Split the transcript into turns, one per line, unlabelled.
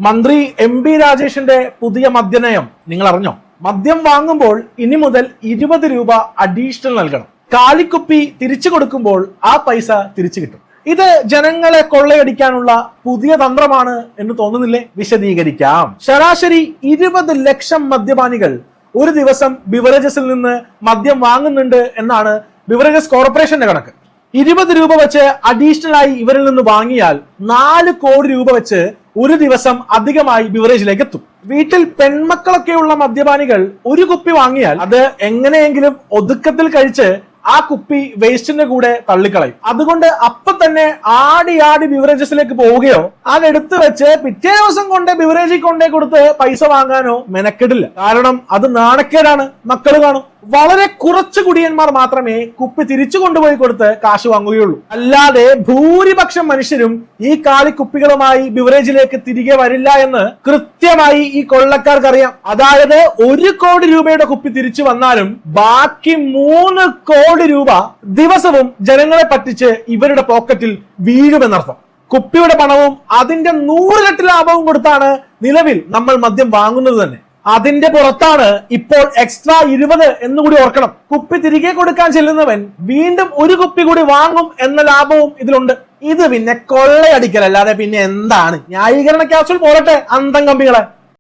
മന്ത്രി MP രാജേഷിന്റെ പുതിയ മദ്യനയം നിങ്ങൾ അറിഞ്ഞോ? മദ്യം വാങ്ങുമ്പോൾ ഇനി മുതൽ 20 രൂപ അഡീഷണൽ നൽകണം. കാലിക്കുപ്പി തിരിച്ചു കൊടുക്കുമ്പോൾ ആ പൈസ തിരിച്ചു കിട്ടും. ഇത് ജനങ്ങളെ കൊള്ളയടിക്കാനുള്ള പുതിയ തന്ത്രമാണ് എന്ന് തോന്നുന്നില്ലേ? വിശദീകരിക്കാം. ശരാശരി 20 ലക്ഷം മദ്യപാനികൾ ഒരു ദിവസം ബിവറേജസിൽ നിന്ന് മദ്യം വാങ്ങുന്നുണ്ട് എന്നാണ് ബിവറേജസ് കോർപ്പറേഷന്റെ കണക്ക്. 20 രൂപ വെച്ച് അഡീഷണൽ ആയി ഇവരിൽ നിന്ന് വാങ്ങിയാൽ 4 കോടി രൂപ വെച്ച് ഒരു ദിവസം അധികമായി ബിവറേജിലേക്ക് എത്തും. വീട്ടിൽ പെൺമക്കളൊക്കെയുള്ള മദ്യപാനികൾ ഒരു കുപ്പി വാങ്ങിയാൽ അത് എങ്ങനെയെങ്കിലും ഒതുക്കത്തിൽ കഴിച്ച് ആ കുപ്പി വേസ്റ്റിന്റെ കൂടെ തള്ളിക്കളയും. അതുകൊണ്ട് അപ്പൊ തന്നെ ആടി ബിവറേജസിലേക്ക് പോവുകയോ അതെടുത്ത് വെച്ച് പിറ്റേ ദിവസം കൊണ്ട് ബിവറേജിൽ കൊണ്ടേ കൊടുത്ത് പൈസ വാങ്ങാനോ മെനക്കെടില്ല. കാരണം അത് നാണക്കേടാണ്, മക്കള് കാണും. വളരെ കുറച്ച് കുടിയന്മാർ മാത്രമേ കുപ്പി തിരിച്ചു കൊണ്ടുപോയി കൊടുത്ത് കാശ് വാങ്ങുകയുള്ളൂ. അല്ലാതെ ഭൂരിപക്ഷം മനുഷ്യരും ഈ കാലിക്കുപ്പികളുമായി ബിവറേജിലേക്ക് തിരികെ വരില്ല എന്ന് കൃത്യമായി ഈ കൊള്ളക്കാർക്കറിയാം. അതായത് 1 കോടി രൂപയുടെ കുപ്പി തിരിച്ചു വന്നാലും ബാക്കി 3 കോടി രൂപ ദിവസവും ജനങ്ങളെ പറ്റിച്ച് ഇവരുടെ പോക്കറ്റിൽ വീഴുമെന്നർത്ഥം. കുപ്പിയുടെ പണവും അതിന്റെ 100 ഇരട്ടി ലാഭവും കൊടുത്താണ് നിലവിൽ നമ്മൾ മദ്യം വാങ്ങുന്നത് തന്നെ. അതിന്റെ പുറത്താണ് ഇപ്പോൾ എക്സ്ട്രാ 20 എന്നുകൂടി ഓർക്കണം. കുപ്പി തിരികെ കൊടുക്കാൻ ചെല്ലുന്നവൻ വീണ്ടും ഒരു കുപ്പി കൂടി വാങ്ങും എന്ന ലാഭവും ഇതിലുണ്ട്. ഇത് പിന്നെ കൊള്ളയടിക്കലല്ലാതെ പിന്നെ എന്താണ്? ന്യായീകരണ ക്യാപ്സൂൾ പോരട്ടെ അന്തം കമ്പികളെ.